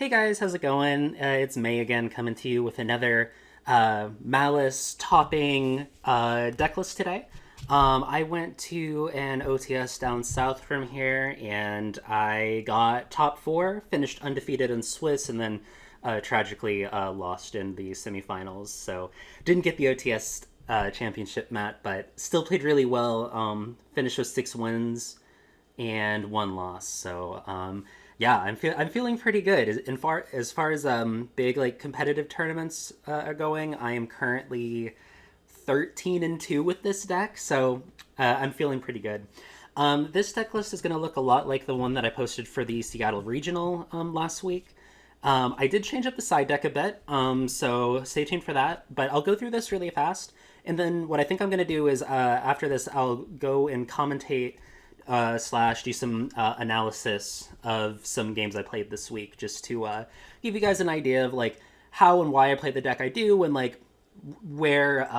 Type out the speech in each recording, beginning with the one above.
Hey guys, how's it going? It's May again, coming to you with another Maliss topping deck list today. I went to an OTS down south from here, and I got top four, finished undefeated in Swiss, and then tragically lost in the semifinals. So didn't get the OTS championship mat, but still played really well. Finished with 6 wins and one loss. So yeah, I'm feeling pretty good. As far as big like competitive tournaments are going, I am currently 13-2 with this deck. So I'm feeling pretty good. This deck list is going to look a lot like the one that I posted for the Seattle Regional last week. I did change up the side deck a bit, so stay tuned for that. But I'll go through this really fast, and then what I think I'm going to do is after this, I'll go and commentate slash do some analysis of some games I played this week, just to give you guys an idea of like how and why I play the deck I do, and like where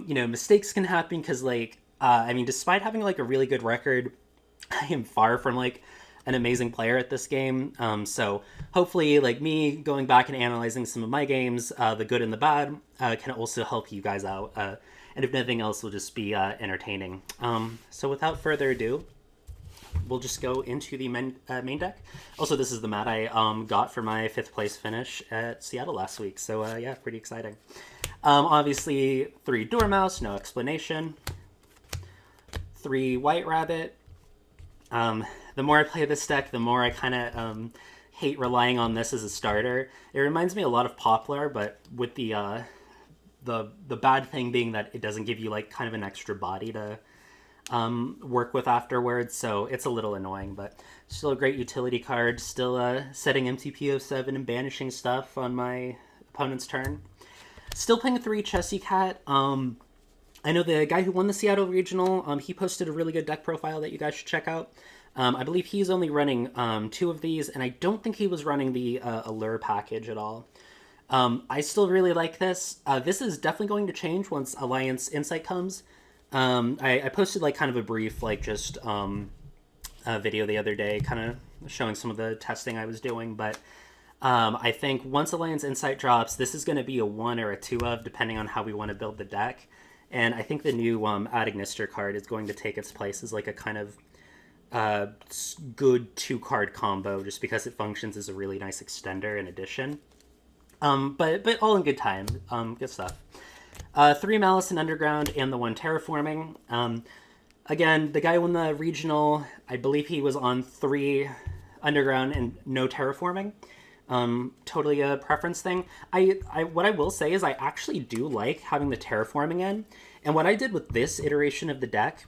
mistakes can happen. Because like I mean, despite having like a really good record, I am far from like an amazing player at this game. So hopefully, like me going back and analyzing some of my games, the good and the bad, can also help you guys out. And if nothing else, will just be entertaining. So without further ado, we'll just go into the main deck. Also, this is the mat I got for my 5th place finish at Seattle last week. So yeah, pretty exciting. Obviously, 3 Dormouse, no explanation. 3 White Rabbit. The more I play this deck, the more I kind of hate relying on this as a starter. It reminds me a lot of Poplar, but with the bad thing being that it doesn't give you like kind of an extra body to work with afterwards, so it's a little annoying, but still a great utility card. Still setting MTP07 and banishing stuff on my opponent's turn. Still playing 3 Chessy Cat. I know the guy who won the Seattle Regional, he posted a really good deck profile that you guys should check out. I believe he's only running 2 of these, and I don't think he was running the Allure package at all. I still really like this. This is definitely going to change once Alliance Insight comes. I posted like kind of a brief like just video the other day, kind of showing some of the testing I was doing, but I think once Alliance Insight drops, this is going to be a 1 or a 2 of, depending on how we want to build the deck. And I think the new Ad Ignister card is going to take its place as like a kind of good 2-card combo, just because it functions as a really nice extender in addition. But all in good time. Good stuff. 3 Malice and Underground and the 1 Terraforming. Again, the guy who won the regional, I believe he was on 3 Underground and no Terraforming. Totally a preference thing. What I will say is I actually do like having the Terraforming in. And what I did with this iteration of the deck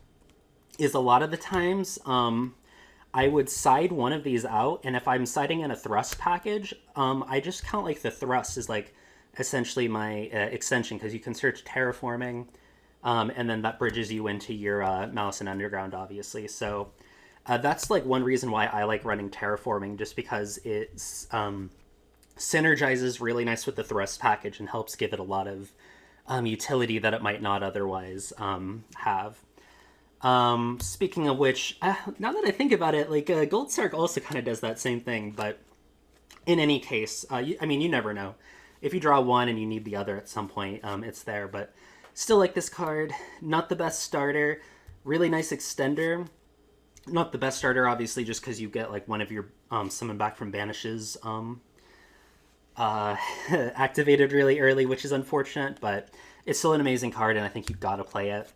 is a lot of the times I would side one of these out, and if I'm siding in a thrust package, I just count like the thrust is like essentially my extension, because you can search Terraforming, and then that bridges you into your Malice and Underground, obviously. So that's like one reason why I like running Terraforming, just because it's synergizes really nice with the thrust package and helps give it a lot of utility that it might not otherwise have. Speaking of which, now that I think about it, like Gold Sark also kind of does that same thing, but in any case, I mean, you never know. If you draw one and you need the other at some point, it's there, but still like this card. Not the best starter. Really nice extender. Not the best starter, obviously, just because you get like one of your summon back from banishes activated really early, which is unfortunate, but it's still an amazing card, and I think you've got to play it.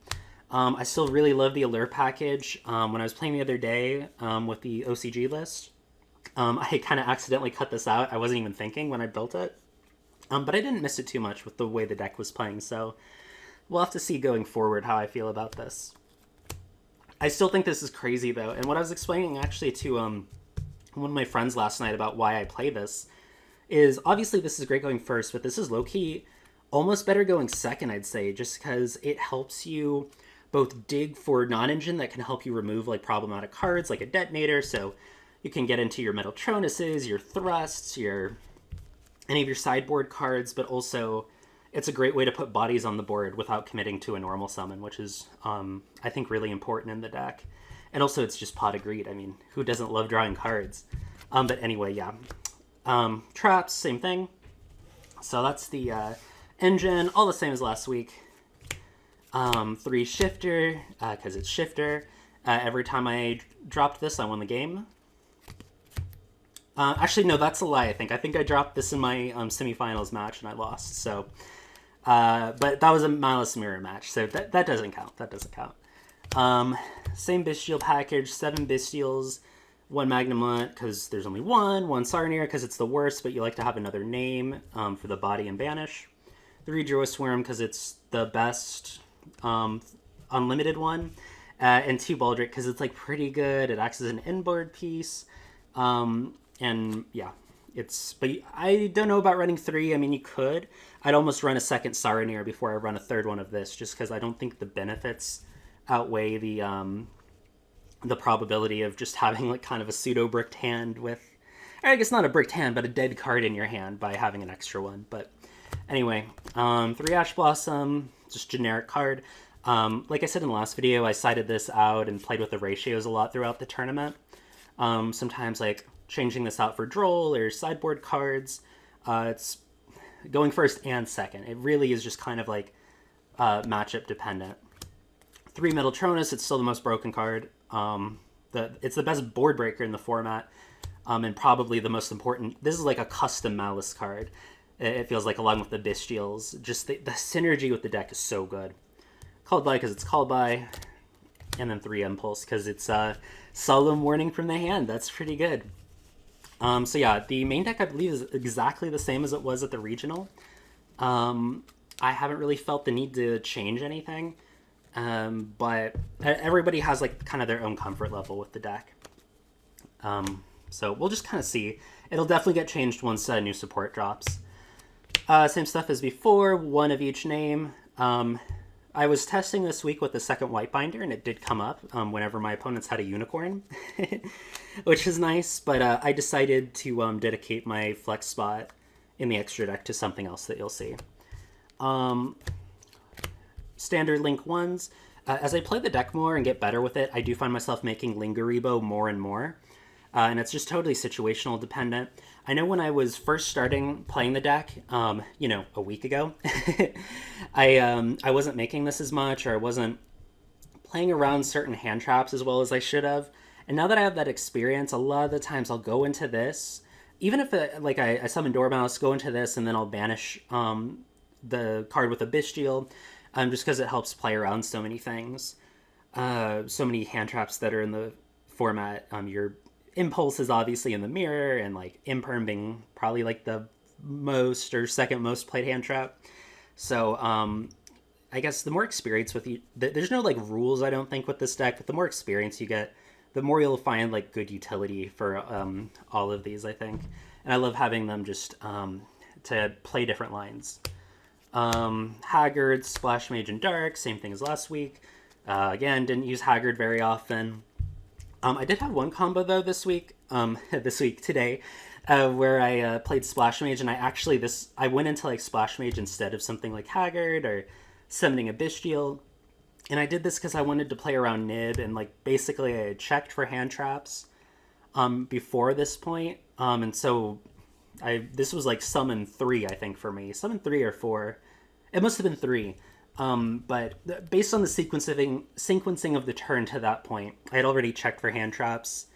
I still really love the Allure package. When I was playing the other day with the OCG list, I kind of accidentally cut this out. I wasn't even thinking when I built it. But I didn't miss it too much with the way the deck was playing, so we'll have to see going forward how I feel about this. I still think this is crazy, though, and what I was explaining actually to one of my friends last night about why I play this is, obviously this is great going first, but this is low-key almost better going second, I'd say, just because it helps you both dig for non-engine that can help you remove like problematic cards, like a detonator, so you can get into your Metaltronuses, your thrusts, any of your sideboard cards, but also it's a great way to put bodies on the board without committing to a normal summon, which is, I think, really important in the deck. And also, it's just pot of greed. I mean, who doesn't love drawing cards? But anyway, yeah. Traps, same thing. So that's the engine, all the same as last week. 3 shifter, because it's shifter. Every time I dropped this, I won the game. Actually, no, that's a lie, I think. I think I dropped this in my semifinals match and I lost. So, but that was a Maliss mirror match, so that doesn't count. That doesn't count. Same Bestial package, 7 Bestials, 1 Magnemont, because there's only one Sarnier, because it's the worst, but you like to have another name for the body and banish. 3 Drow-Swarm, because it's the best unlimited one. And 2 Baldric, because it's like pretty good. It acts as an inboard piece. And yeah, but I don't know about running 3. I mean, you could. I'd almost run a second Sarnier before I run a third one of this, just because I don't think the benefits outweigh the probability of just having like kind of a pseudo bricked hand with, or I guess not a bricked hand, but a dead card in your hand by having an extra one. But anyway, 3 Ash Blossom, just generic card. Like I said in the last video, I cited this out and played with the ratios a lot throughout the tournament. Sometimes like changing this out for Droll or sideboard cards. It's going first and second. It really is just kind of like matchup dependent. 3 Metaltronus, it's still the most broken card. It's the best board breaker in the format, and probably the most important. This is like a custom Maliss card. It feels like, along with the Bestials. Just the synergy with the deck is so good. Called by because it's called by, and then 3 Impulse because it's a solemn warning from the hand. That's pretty good. So yeah, the main deck I believe is exactly the same as it was at the regional. I haven't really felt the need to change anything. But everybody has like kind of their own comfort level with the deck. So we'll just kind of see. It'll definitely get changed once new support drops. Same stuff as before, 1 of each name. I was testing this week with the second white binder, and it did come up whenever my opponents had a unicorn, which is nice. But I decided to dedicate my flex spot in the extra deck to something else that you'll see. Standard Link 1s. As I play the deck more and get better with it, I do find myself making Lingaribo more and more. And it's just totally situational dependent. I know when I was first starting playing the deck, a week ago, I wasn't making this as much, or I wasn't playing around certain hand traps as well as I should have. And now that I have that experience, a lot of the times I'll go into this, even if I summon Dormouse, go into this, and then I'll banish the card with a Bestial. Just because it helps play around so many things. So many hand traps that are in the format. Your Impulse is obviously in the mirror, and like Imperm being probably like the most or second most played hand trap. So I guess the more experience with you, there's no like rules I don't think with this deck, but the more experience you get, the more you'll find like good utility for all of these, I think. And I love having them just to play different lines. Haggard, Splash Mage, and Dark, same thing as last week. Again, didn't use Haggard very often. I did have one combo though this week, today, where I played Splash Mage, and I went into like Splash Mage instead of something like Haggard or summoning a Bestial. And I did this because I wanted to play around Nib, and like basically I had checked for hand traps before this point, and so this was like summon 3, I think, for me. Summon 3 or 4. It must have been 3. But based on the sequencing of the turn to that point, I had already checked for hand traps.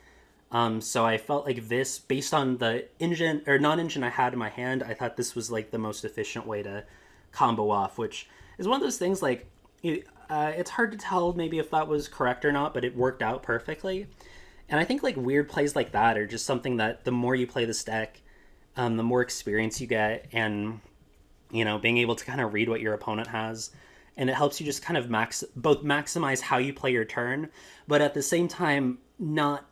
So I felt like this, based on the engine or non-engine I had in my hand, I thought this was like the most efficient way to combo off, which is one of those things like, it's hard to tell maybe if that was correct or not, but it worked out perfectly. And I think like weird plays like that are just something that the more you play this deck, the more experience you get, and being able to kind of read what your opponent has, and it helps you just kind of maximize how you play your turn, but at the same time not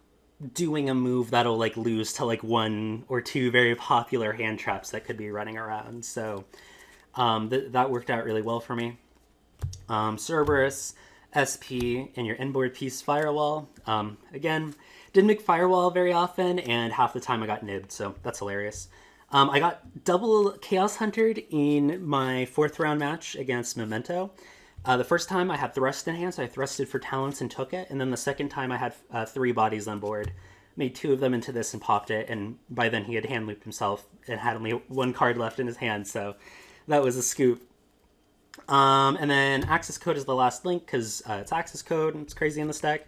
doing a move that'll like lose to like 1 or 2 very popular hand traps that could be running around. So that worked out really well for me. Cerberus, SP, and your inboard piece Firewall. Again, didn't make Firewall very often, and half the time I got nibbed, so that's hilarious. I got double Chaos Huntered in my 4th round match against Memento. The first time I had Thrust in hand, so I thrusted for Talents and took it, and then the second time I had 3 bodies on board. made 2 of them into this and popped it, and by then he had hand looped himself and had only 1 card left in his hand, so that was a scoop. And then access code is the last link because it's access code and it's crazy in this deck.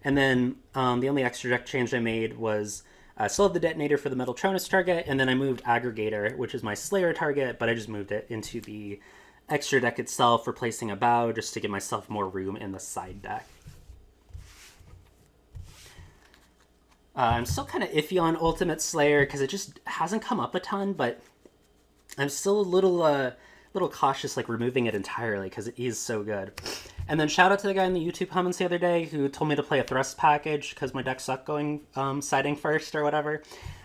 And then the only extra deck change I made was still have the detonator for the Metaltronus target, and then I moved aggregator, which is my Slayer target, but I just moved it into the extra deck itself, replacing a bow just to give myself more room in the side deck. I'm still kind of iffy on Ultimate Slayer because it just hasn't come up a ton, but I'm still a little cautious like removing it entirely because it is so good. And then shout out to the guy in the YouTube comments the other day who told me to play a thrust package because my deck sucked going siding first or whatever.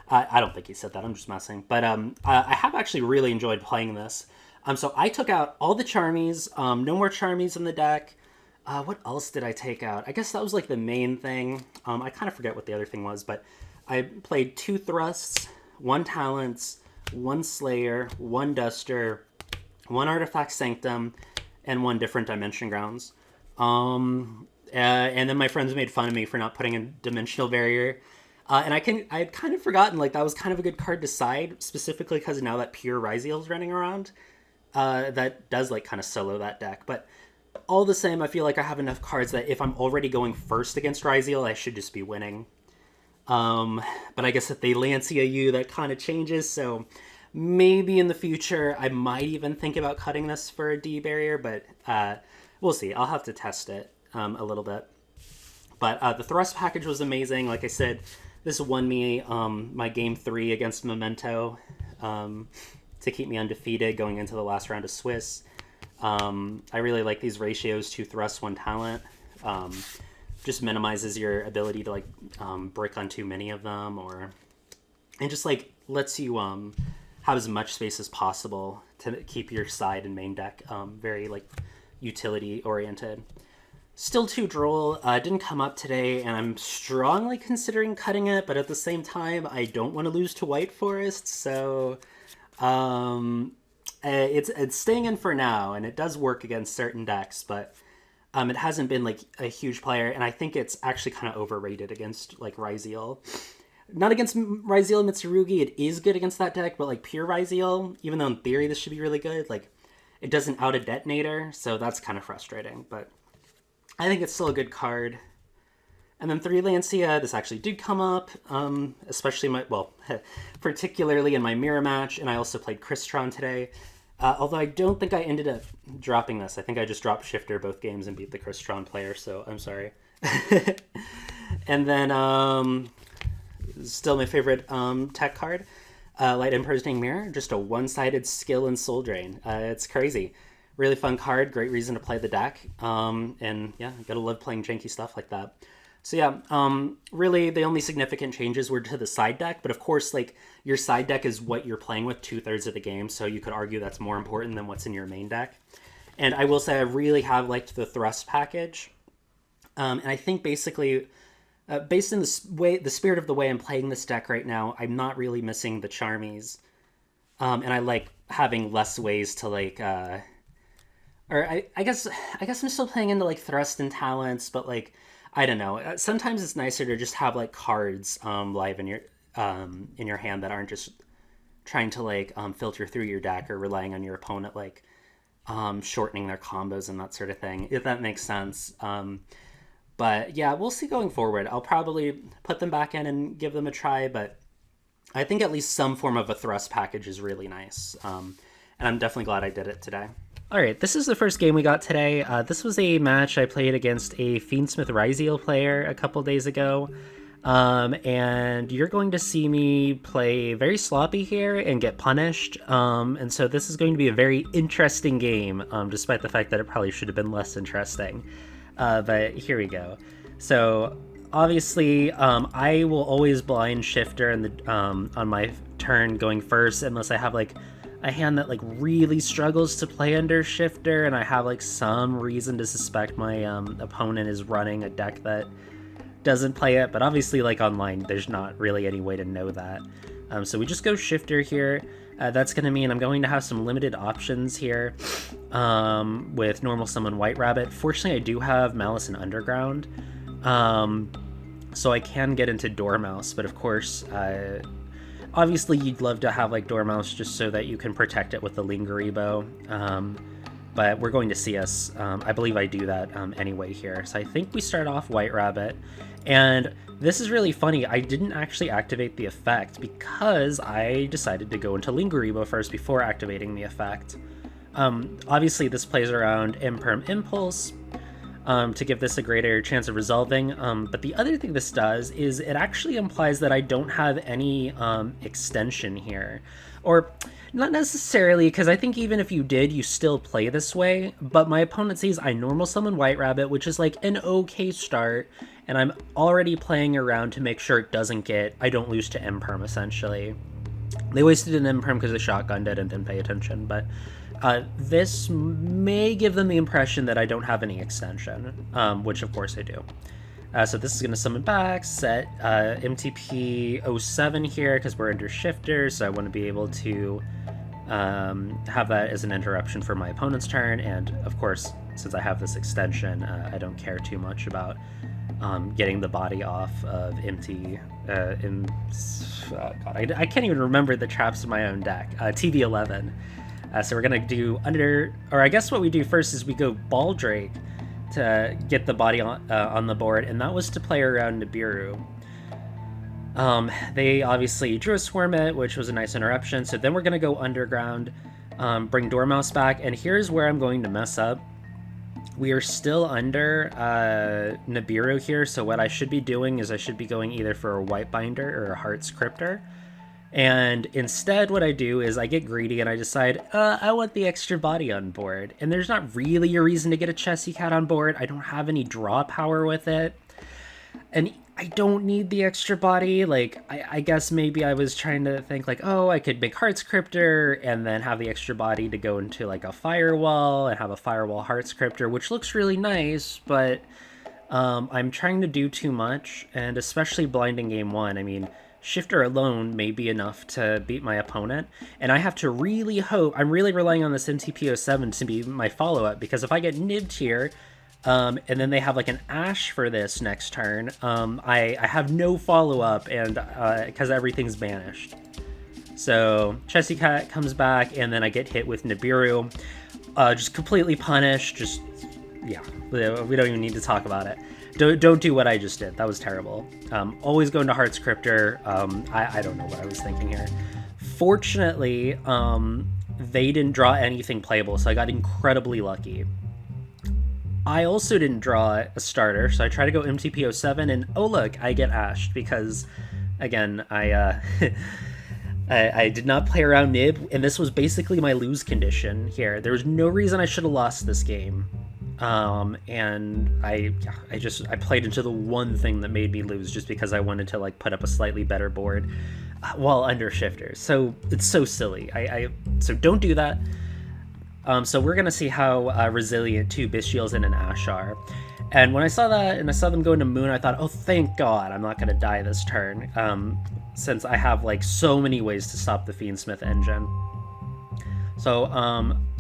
I don't think he said that, I'm just messing. But I have actually really enjoyed playing this. So I took out all the Charmies, no more Charmies in the deck. What else did I take out? I guess that was like the main thing. I kind of forget what the other thing was, but I played 2 Thrusts, 1 Talents, 1 Slayer, 1 Duster, 1 Artifact Sanctum, and 1 Different Dimension Grounds. And then my friends made fun of me for not putting a Dimensional Barrier. And I had kind of forgotten, like, that was kind of a good card to side, specifically because now that pure Ryzeal is running around, that does, like, kind of solo that deck. But all the same, I feel like I have enough cards that if I'm already going first against Ryzeal, I should just be winning. But I guess if they Lancia you, that kind of changes, so maybe in the future I might even think about cutting this for a D barrier, but we'll see. I'll have to test it a little bit. But the thrust package was amazing. Like I said, this won me my game 3 against Memento to keep me undefeated going into the last round of Swiss. I really like these ratios: 2 thrust, 1 talent. Just minimizes your ability to like brick on too many of them, and just like lets you have as much space as possible to keep your side and main deck very like utility oriented. Still 2 Droll, didn't come up today, and I'm strongly considering cutting it, but at the same time, I don't want to lose to White Forest, so it's staying in for now, and it does work against certain decks, but it hasn't been like a huge player, and I think it's actually kind of overrated against like Ryzeal. Not against Ryzeal and Mitsurugi, it is good against that deck, but like pure Ryzeal, even though in theory this should be really good, like it doesn't out a detonator, so that's kind of frustrating, but I think it's still a good card. And then 3 Lancia, this actually did come up, especially particularly in my mirror match, and I also played Crystron today. Although I don't think I ended up dropping this. I think I just dropped Shifter both games and beat the Crystron player, so I'm sorry. And then, still my favorite tech card, Light Imprisoning Mirror, just a one-sided skill and soul drain. It's crazy. Really fun card, great reason to play the deck. And yeah, gotta love playing janky stuff like that. So yeah, really the only significant changes were to the side deck, but of course, like, your side deck is what you're playing with 2/3 of the game, so you could argue that's more important than what's in your main deck. And I will say I really have liked the thrust package. And I think basically, based on the spirit of the way I'm playing this deck right now, I'm not really missing the Charmies. And I like having less ways to like, I guess I'm still playing into like thrust and talents, but like, I don't know. Sometimes it's nicer to just have like cards live in your hand that aren't just trying to like filter through your deck or relying on your opponent like shortening their combos and that sort of thing, if that makes sense. But yeah, we'll see going forward. I'll probably put them back in and give them a try, but I think at least some form of a thrust package is really nice. And I'm definitely glad I did it today. All right, this is the first game we got today. This was a match I played against a Fiendsmith Ryzeal player a couple days ago. And you're going to see me play very sloppy here and get punished. And so this is going to be a very interesting game, despite the fact that it probably should have been less interesting. But here we go. So obviously, I will always blind Shifter on my turn going first, unless I have like a hand that like really struggles to play under Shifter, and I have like some reason to suspect my opponent is running a deck that doesn't play it. But obviously, like online, there's not really any way to know that. So we just go Shifter here. That's going to mean I'm going to have some limited options here with normal summon White Rabbit. Fortunately, I do have Maliss and Underground. so I can get into Dormouse, but of course, obviously you'd love to have like Dormouse just so that you can protect it with the Lingeribo, but we're going to CS. I believe I do that anyway here. So I think we start off White Rabbit, and this is really funny. I didn't actually activate the effect because I decided to go into Lingeribo first before activating the effect. Obviously this plays around Imperm Impulse, to give this a greater chance of resolving, but the other thing this does is it actually implies that I don't have any extension here. Or not necessarily, because I think even if you did, you still play this way, but my opponent sees I normal summon White Rabbit, which is like an okay start, and I'm already playing around to make sure it doesn't get, I don't lose to Imperm essentially. They wasted an Imperm because they shotgunned it and didn't pay attention, but this may give them the impression that I don't have any extension, which of course I do. So this is going to summon back, set MTP 07 here because we're under Shifter, so I want to be able to have that as an interruption for my opponent's turn, and of course, since I have this extension, I don't care too much about getting the body off of God, I can't even remember the traps in my own deck. TB11. So we're going to do I guess what we do first is we go Baldrake to get the body on the board, and that was to play around Nibiru. They obviously drew a Swarmit, which was a nice interruption, so then we're going to go Underground, bring Dormouse back, and here's where I'm going to mess up. We are still under Nibiru here, so what I should be doing is I should be going either for a White Binder or a Heart's Cryptor. And instead what I do is I get greedy and I decide, I want the extra body on board. And there's not really a reason to get a Chessy Cat on board. I don't have any draw power with it. And I don't need the extra body. Like, I guess maybe I was trying to think like, oh, I could make Heart's Cryptor and then have the extra body to go into like a Firewall and have a Firewall Heart's Cryptor, which looks really nice, but I'm trying to do too much, and especially blinding game one. I mean, Shifter alone may be enough to beat my opponent, and I have to really hope, I'm really relying on this MTP07 to be my follow-up, because if I get nibbed here, and then they have like an Ash for this next turn, I have no follow-up, and because everything's banished. So Chessy Cat comes back, and then I get hit with Nibiru, just completely punished, just, yeah, we don't even need to talk about it. Don't do what I just did. That was terrible. Always go into Heart's Cryptor. I don't know what I was thinking here. Fortunately, they didn't draw anything playable, so I got incredibly lucky. I also didn't draw a starter, so I try to go MTP07, and oh look, I get ashed because, again, I did not play around Nib, and this was basically my lose condition here. There was no reason I should have lost this game. And I played into the one thing that made me lose just because I wanted to like put up a slightly better board while under Shifter. So it's so silly. So don't do that. So we're gonna see how resilient two Bishiels and an Ash are. And when I saw that and I saw them go into Moon, I thought, oh, thank God I'm not gonna die this turn. Since I have like so many ways to stop the Fiendsmith engine. So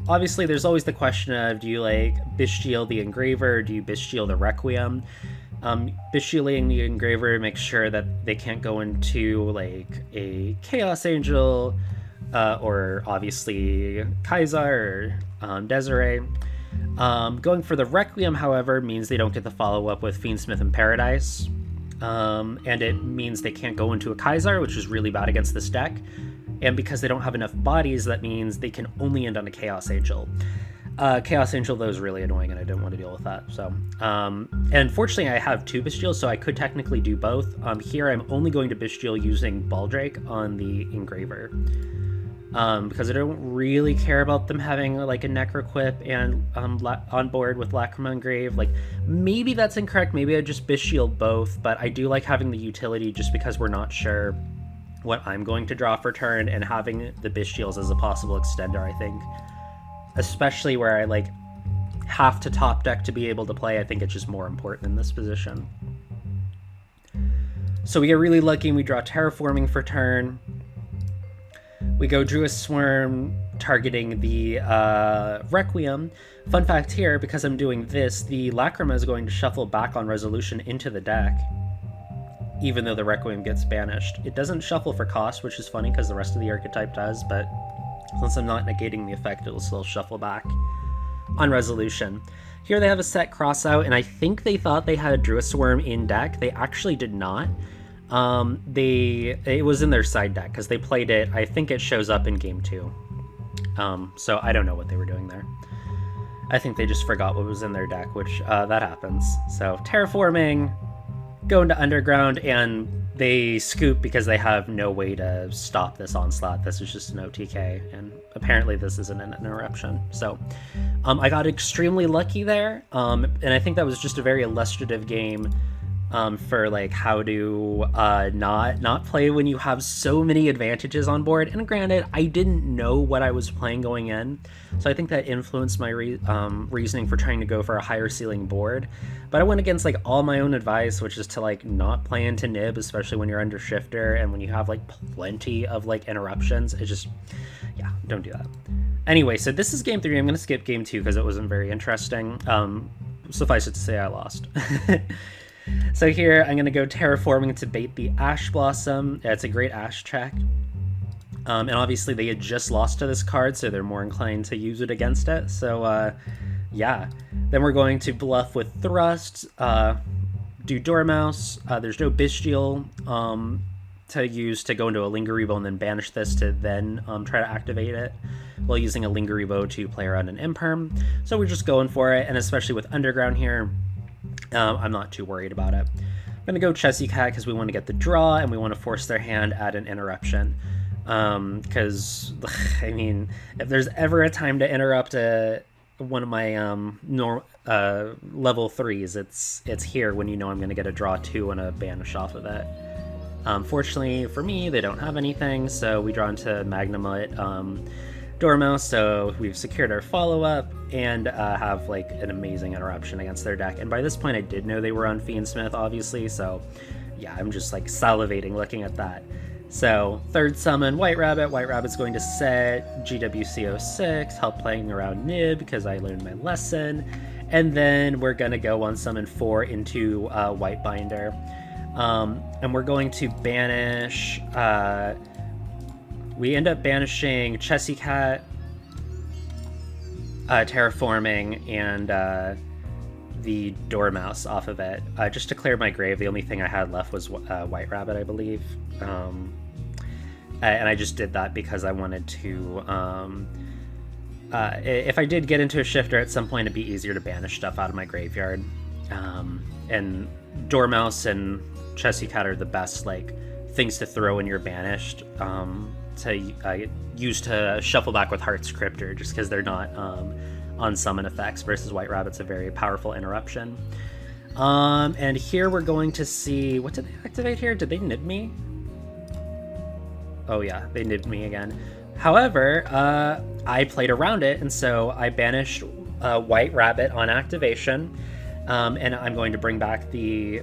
obviously, there's always the question of, do you like Bishiel the Engraver, or do you Bishiel the Requiem? Bishieling the Engraver makes sure that they can't go into like a Chaos Angel, or obviously Kaiser or Desiree. Going for the Requiem, however, means they don't get the follow-up with Fiendsmith and Paradise. And it means they can't go into a Kaiser, which is really bad against this deck. And because they don't have enough bodies, that means they can only end on a Chaos Angel. Chaos Angel, though, is really annoying, and I didn't want to deal with that. So, and fortunately, I have two Bishiels, so I could technically do both. Here, I'm only going to Bishiel using Baldrake on the Engraver. Because I don't really care about them having, like, a Necroquip and on board with Lacrima Engrave. Like, maybe that's incorrect. Maybe I just Bishiel both, but I do like having the utility just because we're not sure what I'm going to draw for turn, and having the Bishiels as a possible extender, I think. Especially where I like have to top deck to be able to play, I think it's just more important in this position. So we get really lucky and we draw Terraforming for turn. We go Druid Swarm targeting the Requiem. Fun fact here, because I'm doing this, the Lacrima is going to shuffle back on Resolution into the deck. even though the Requiem gets banished. It doesn't shuffle for cost, which is funny because the rest of the archetype does, but since I'm not negating the effect, it'll still shuffle back on resolution. Here they have a set cross out, and I think they thought they had a Druisworm in deck. They actually did not. It was in their side deck because they played it. I think it shows up in game 2. So I don't know what they were doing there. I think they just forgot what was in their deck, which that happens. So terraforming, go into underground, and they scoop because they have no way to stop this onslaught. This is just an OTK, and apparently this isn't an interruption. So I got extremely lucky there, and I think that was just a very illustrative game for like how to not play when you have so many advantages on board. And granted, I didn't know what I was playing going in, so I think that influenced my reasoning for trying to go for a higher ceiling board. But I went against like all my own advice, which is to like not play into nib, especially when you're under shifter and when you have like plenty of like interruptions. It just, yeah, don't do that. Anyway, so this is game 3. I'm gonna skip game 2 because it wasn't very interesting. Suffice it to say, I lost. So here, I'm going to go Terraforming to bait the Ash Blossom. It's a great Ash check. And obviously they had just lost to this card, so they're more inclined to use it against it. So, yeah. Then we're going to bluff with Thrust, do Dormouse. There's no Bestial to use to go into a Lingeribo and then banish this to then try to activate it while using a Lingeribo to play around an Imperm. So we're just going for it, and especially with Underground here, I'm not too worried about it. I'm going to go Chessy Cat because we want to get the draw and we want to force their hand at an interruption. Because, I mean, if there's ever a time to interrupt one of my level 3s, it's here when you know I'm going to get a draw 2 and a banish off of it. Fortunately for me, they don't have anything, so we draw into Magnemite Dormouse, so we've secured our follow-up and have like an amazing interruption against their deck. And by this point I did know they were on Fiendsmith, obviously, so yeah, I'm just like salivating looking at that. So third summon White Rabbit. White Rabbit's going to set GWC06, help playing around Nib because I learned my lesson, and then we're gonna go on summon 4 into White Binder, and we're going to banish we end up banishing Chessy Cat, Terraforming, and the Dormouse off of it. Just to clear my grave, the only thing I had left was White Rabbit, I believe. And I just did that because I wanted to... if I did get into a shifter at some point, it'd be easier to banish stuff out of my graveyard. And Dormouse and Chessy Cat are the best like things to throw when you're banished. To use to shuffle back with Heart's Cryptor, just because they're not on summon effects, versus White Rabbit's a very powerful interruption. And here we're going to see, what did they activate here? Did they nib me? Oh yeah, they nibbed me again. However, I played around it, and so I banished White Rabbit on activation, and I'm going to bring back the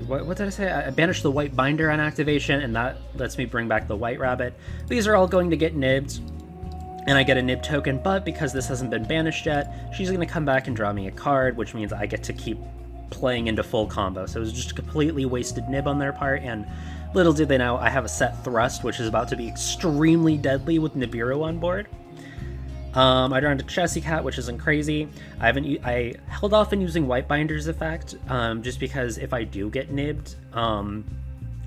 what did I say? I banished the White Binder on activation, and that lets me bring back the White Rabbit. These are all going to get nibbed, and I get a nib token, but because this hasn't been banished yet, she's going to come back and draw me a card, which means I get to keep playing into full combo. So it was just a completely wasted nib on their part, and little did they know, I have a set Thrust, which is about to be extremely deadly with Nibiru on board. I draw into Chessy Cat, which isn't crazy. I held off on using White Binder's effect, just because if I do get nibbed, and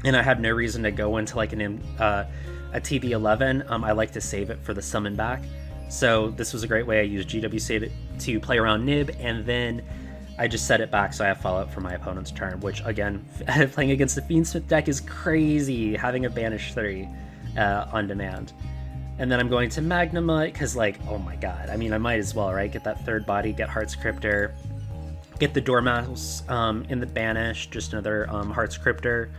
I have no reason to go into like a TB11, I like to save it for the summon back. So this was a great way I used GWC to play around nib, and then I just set it back so I have follow-up for my opponent's turn, which again, playing against the Fiendsmith deck is crazy, having a banish 3 on demand. And then I'm going to Magnemite, because, like, oh my god, I mean, I might as well, right? Get that third body, get Heart's Cryptor, get the Dormouse in the banish, just another Heart's Cryptor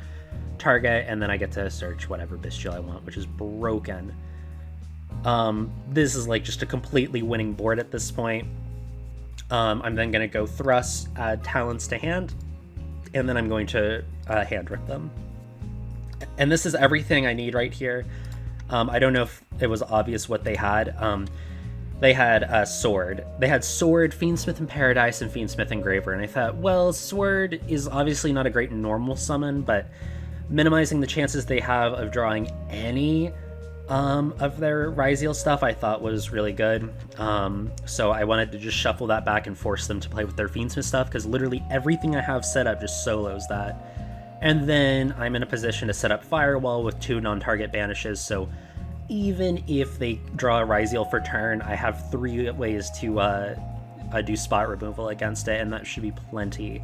target, and then I get to search whatever Bestial I want, which is broken. This is, like, just a completely winning board at this point. I'm then going to go Thrust, add Talents to hand, and then I'm going to hand rip them. And this is everything I need right here. I don't know if it was obvious what they had. they had Sword. They had Sword, Fiendsmith in Paradise, and Fiendsmith Engraver. And I thought, well, Sword is obviously not a great normal summon, but minimizing the chances they have of drawing any of their Ryzeal stuff I thought was really good. So I wanted to just shuffle that back and force them to play with their Fiendsmith stuff, because literally everything I have set up just solos that. And then I'm in a position to set up Firewall with 2 non-target banishes, so even if they draw a Ryzeal for turn, I have 3 ways to do spot removal against it, and that should be plenty.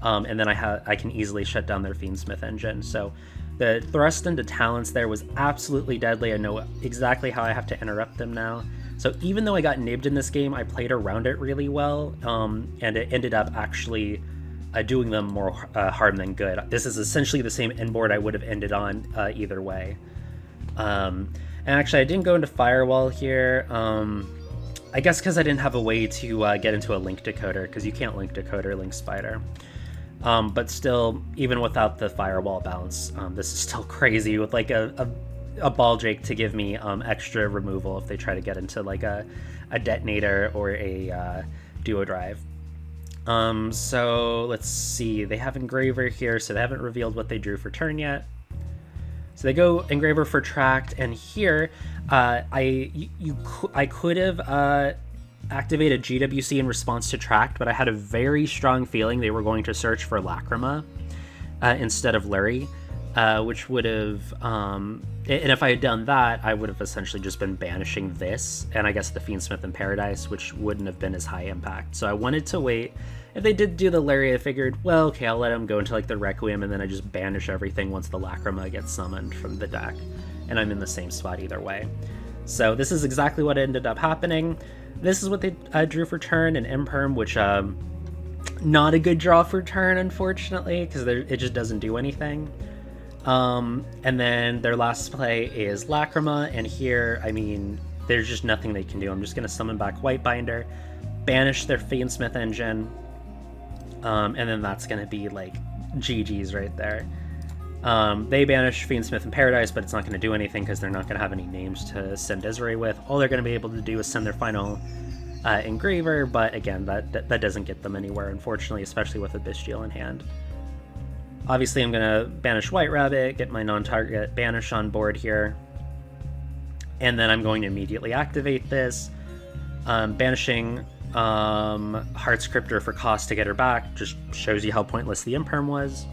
And then I can easily shut down their Fiendsmith engine. So the thrust into talents there was absolutely deadly. I know exactly how I have to interrupt them now. So even though I got nibbed in this game, I played around it really well, and it ended up actually doing them more harm than good. This is essentially the same end board I would have ended on either way. And actually, I didn't go into Firewall here. I guess because I didn't have a way to get into a link decoder, because you can't link decoder Link Spider. But still, even without the Firewall bounce, this is still crazy with like a Ball Drake to give me extra removal if they try to get into like a Detonator or a Duo Drive. So let's see. They have Engraver here, so they haven't revealed what they drew for turn yet. So they go Engraver for Tract, and here I could have activated GWC in response to Tract, but I had a very strong feeling they were going to search for Lacrima instead of Lurie, which would have, and if I had done that, I would have essentially just been banishing this, and I guess the Fiendsmith in Paradise, which wouldn't have been as high impact. So I wanted to wait. If they did do the Lurie, I figured, well, okay, I'll let them go into like the Requiem, and then I just banish everything once the Lacrima gets summoned from the deck, and I'm in the same spot either way. So this is exactly what ended up happening. This is what they drew for turn, an Imperm, which not a good draw for turn, unfortunately, because it just doesn't do anything. And then their last play is Lacrima, and here, I mean, there's just nothing they can do. I'm just going to summon back Whitebinder, banish their Fiendsmith engine, and then that's going to be like GG's right there. They banish Fiendsmith in Paradise, but it's not going to do anything because they're not going to have any names to send Desiree with. All they're going to be able to do is send their final Engraver, but again, that doesn't get them anywhere, unfortunately, especially with a Bestial in hand. Obviously, I'm going to banish White Rabbit, get my non-target banish on board here, and then I'm going to immediately activate this, banishing Heartscriptor for cost to get her back. Just shows you how pointless the Imperm was.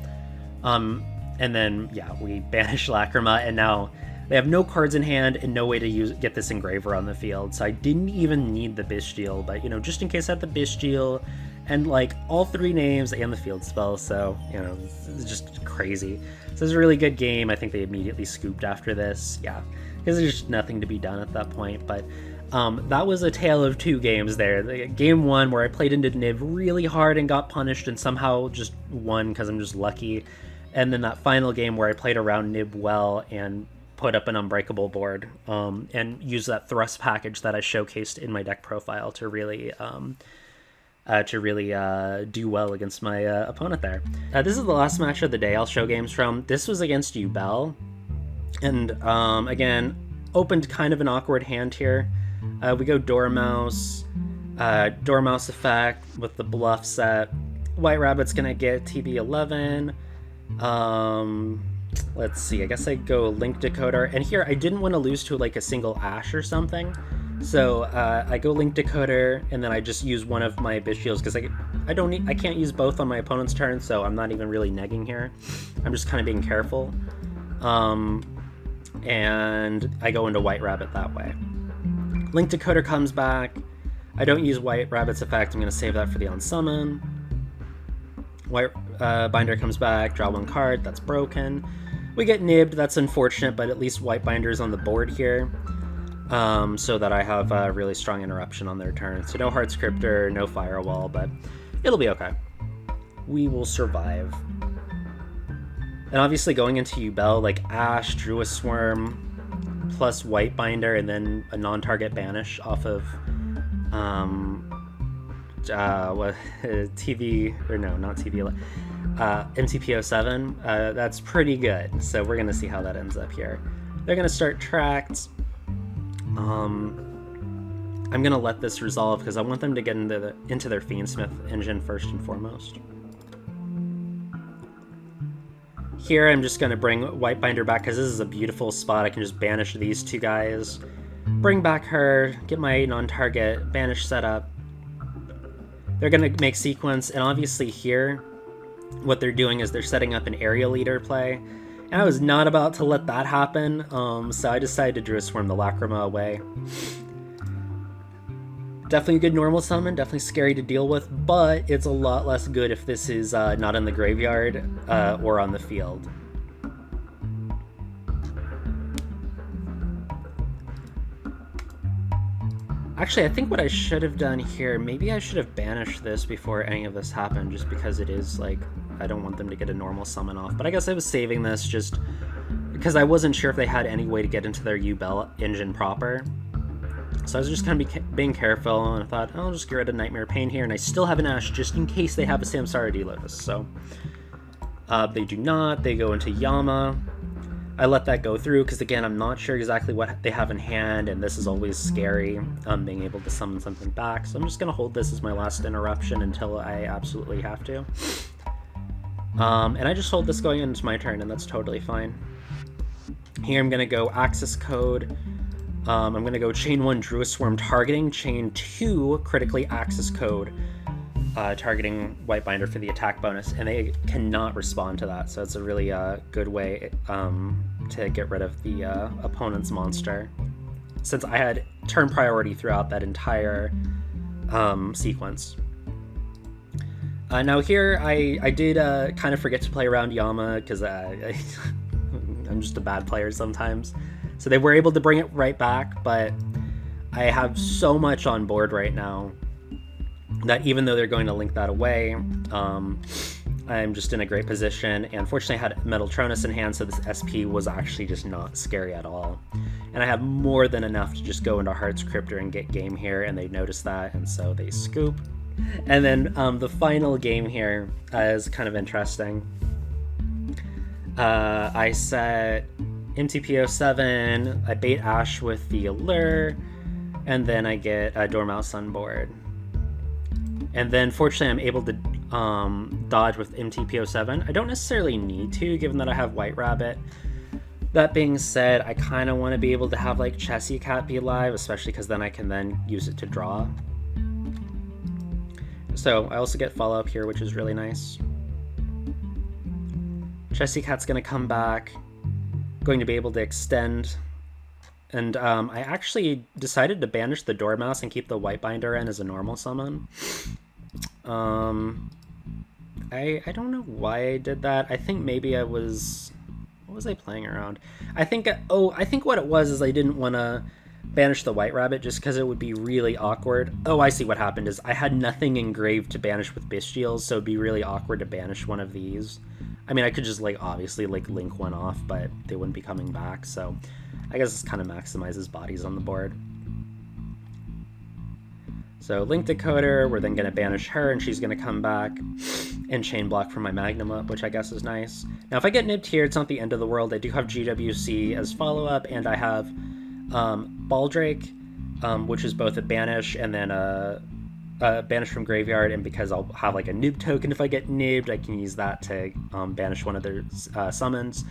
And then, yeah, we banish Lacrima, and now they have no cards in hand and no way to get this Engraver on the field. So I didn't even need the Bestial, but, you know, just in case I had the Bestial and, like, all 3 names and the field spell, so, you know, it's just crazy. So it's a really good game. I think they immediately scooped after this, yeah, because there's just nothing to be done at that point, but that was a tale of 2 games there. Game 1, where I played into Nib really hard and got punished and somehow just won because I'm just lucky. And then that final game where I played around Nib well and put up an unbreakable board, and used that thrust package that I showcased in my deck profile to really do well against my opponent there. This is the last match of the day I'll show games from. This was against Yubel, and again, opened kind of an awkward hand here. We go Dormouse effect with the bluff set. White Rabbit's gonna get TB11. Let's see, I guess I go Link Decoder, and here I didn't want to lose to like a single Ash or something, so I go Link Decoder, and then I just use one of my Bestials because I can't use both on my opponent's turn, so I'm not even really negging here. I'm just kind of being careful, and I go into White Rabbit that way. Link Decoder comes back. I don't use White Rabbit's effect. I'm going to save that for the unsummon. White Binder comes back, draw 1 card, that's broken. We get nibbed, that's unfortunate, but at least White Binder's on the board here, so that I have a really strong interruption on their turn. So no Heartscriptor, no Firewall, but it'll be okay. We will survive. And obviously going into Yubel, like Ash, drew a Swarm, plus White Binder, and then a non-target banish off of MTP07. That's pretty good, so we're gonna see how that ends up here. They're gonna start Tract, I'm going to let this resolve because I want them to get into their Fiendsmith engine first and foremost. Here I'm just going to bring Whitebinder back because this is a beautiful spot. I can just banish these two guys, bring back her, get my non-target banish set up. They're going to make sequence, and obviously here what they're doing is they're setting up an area leader play. And I was not about to let that happen, so I decided to Druid Swarm the Lacrima away. Definitely a good normal summon, definitely scary to deal with, but it's a lot less good if this is not in the graveyard or on the field. Actually, I think what I should have done here, maybe I should have banished this before any of this happened, just because it is, like, I don't want them to get a normal summon off. But I guess I was saving this just because I wasn't sure if they had any way to get into their Yubel engine proper. So I was just kind of being careful, and I thought, I'll just get rid of Nightmare Pain here, and I still have an Ash just in case they have a Samsara D-Lotus. So they do not. They go into Yama. I let that go through because, again, I'm not sure exactly what they have in hand, and this is always scary, being able to summon something back. So I'm just going to hold this as my last interruption until I absolutely have to. And I just hold this going into my turn, and that's totally fine. Here I'm going to go Axis Code. I'm going to go Chain 1 Druid Swarm targeting, Chain 2 critically Axis Code, targeting Whitebinder for the attack bonus, and they cannot respond to that, so it's a really good way to get rid of the opponent's monster, since I had turn priority throughout that entire sequence. Now here, I did kind of forget to play around Yama, because I'm just a bad player sometimes. So they were able to bring it right back, but I have so much on board right now that even though they're going to link that away, I'm just in a great position. And fortunately I had Metal Tronus in hand, so this SP was actually just not scary at all. And I have more than enough to just go into Heart's Cryptor and get game here, and they noticed that, and so they scoop. And then the final game here is kind of interesting. I set MTPO7, I bait Ash with the Allure, and then I get a Dormouse on board. And then fortunately I'm able to dodge with MTPO7. I don't necessarily need to, given that I have White Rabbit. That being said, I kind of want to be able to have like Chessie Cat be alive, especially because then I can then use it to draw. So I also get follow-up here, which is really nice. Chessie Cat's going to come back, going to be able to extend. And I actually decided to banish the Dormouse and keep the Whitebinder in as a normal summon. I don't know why I did that. I think maybe I was... What was I playing around? I think what it was is I didn't want to banish the White Rabbit just because it would be really awkward. Oh, I see what happened is I had nothing engraved to banish with Bestials, so it'd be really awkward to banish one of these. I mean, I could just, like, obviously, like, link one off, but they wouldn't be coming back, so I guess this kind of maximizes bodies on the board. So, Link Decoder, we're then going to banish her, and she's going to come back and chain block from my Magnum up, which I guess is nice. Now, if I get nipped here, it's not the end of the world. I do have GWC as follow-up, and I have Baldrake, which is both a banish and then a banish from graveyard, and because I'll have like a noob token if I get nibbed, I can use that to banish one of their summons,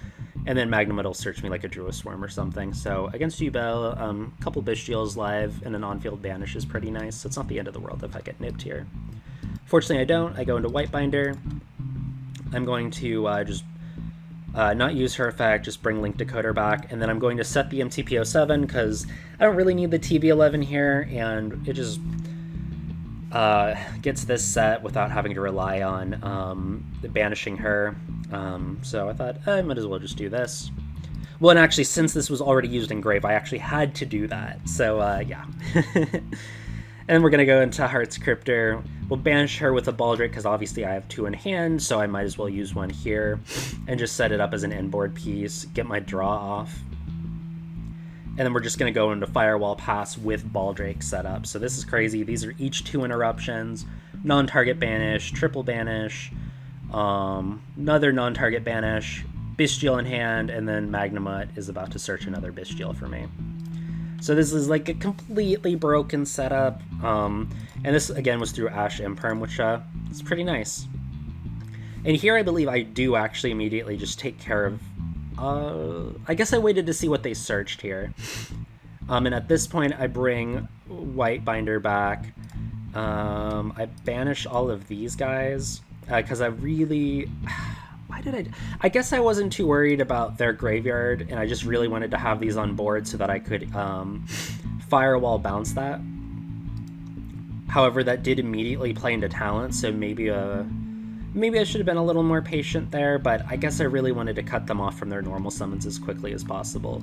and then Magnum will search me like a Druid Swarm or something. So against Yubel, a couple Bestials live and an on-field banish is pretty nice, so it's not the end of the world if I get nibbed here. Fortunately I don't. I go into Whitebinder. I'm going to just not use her effect, just bring Link Decoder back, and then I'm going to set the MTPO7 because I don't really need the TB11 here, and it just gets this set without having to rely on banishing her. So I thought I might as well just do this. Well, and actually, since this was already used in Grave, I actually had to do that. So yeah. And then we're going to go into Heart's Cryptor. We'll banish her with a Baldrake because obviously I have two in hand, so I might as well use one here and just set it up as an end-board piece, get my draw off. And then we're just going to go into Firewall Pass with Baldrake set up. So this is crazy. These are each 2 interruptions, non-target banish, triple banish, another non-target banish, Bestial in hand, and then Magnamut is about to search another Bestial for me. So this is like a completely broken setup. And this again was through Ash Imperm, which is pretty nice. And here I believe I do actually immediately just take care of... I guess I waited to see what they searched here. And at this point I bring White Binder back. I banish all of these guys. Because I really... Why did I guess I wasn't too worried about their graveyard, and I just really wanted to have these on board so that I could Firewall bounce that. However, that did immediately play into talent, so maybe I should have been a little more patient there, but I guess I really wanted to cut them off from their normal summons as quickly as possible.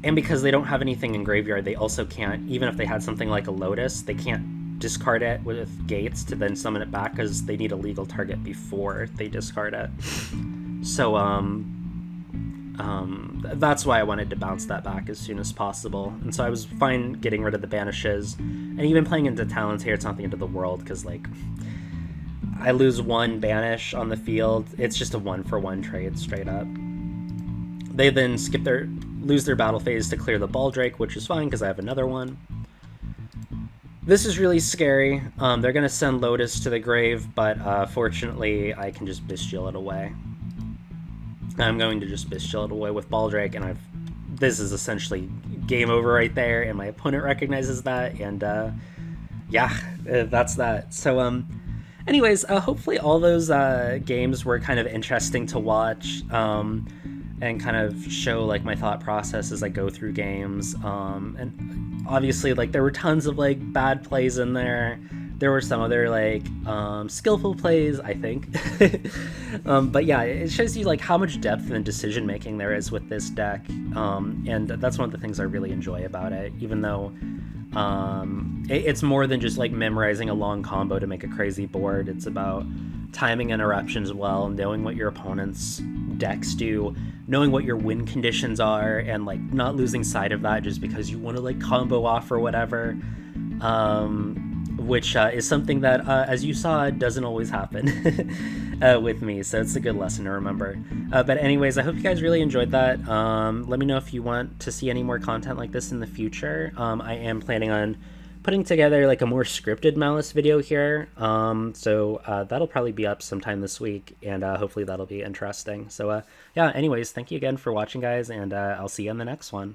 And because they don't have anything in graveyard, they also can't, even if they had something like a Lotus, they can't discard it with Gates to then summon it back because they need a legal target before they discard it. So, that's why I wanted to bounce that back as soon as possible. And so I was fine getting rid of the banishes, and even playing into talents here, it's not the end of the world, because, like, I lose one banish on the field. It's just a 1-for-1 trade, straight up. They then lose their battle phase to clear the Baldrake, which is fine, because I have another one. This is really scary. They're going to send Lotus to the grave, but fortunately I can just Bestial it away. I'm going to just Bestial it away with Baldrake, and this is essentially game over right there, and my opponent recognizes that, and yeah, that's that. So anyways, hopefully all those games were kind of interesting to watch, and kind of show like my thought process as I go through games. And obviously, like, there were tons of like bad plays in there. There were some other like skillful plays, I think. But yeah, it shows you like how much depth and decision making there is with this deck, and that's one of the things I really enjoy about it. Even though it's more than just like memorizing a long combo to make a crazy board. It's about timing interruptions well, knowing what your opponent's decks do, knowing what your win conditions are, and like not losing sight of that just because you want to like combo off or whatever. Which is something that, as you saw, doesn't always happen with me, so it's a good lesson to remember. But anyways, I hope you guys really enjoyed that. Let me know if you want to see any more content like this in the future. I am planning on putting together like a more scripted Maliss video here, so that'll probably be up sometime this week, and hopefully that'll be interesting. So yeah, anyways, thank you again for watching, guys, and I'll see you on the next one.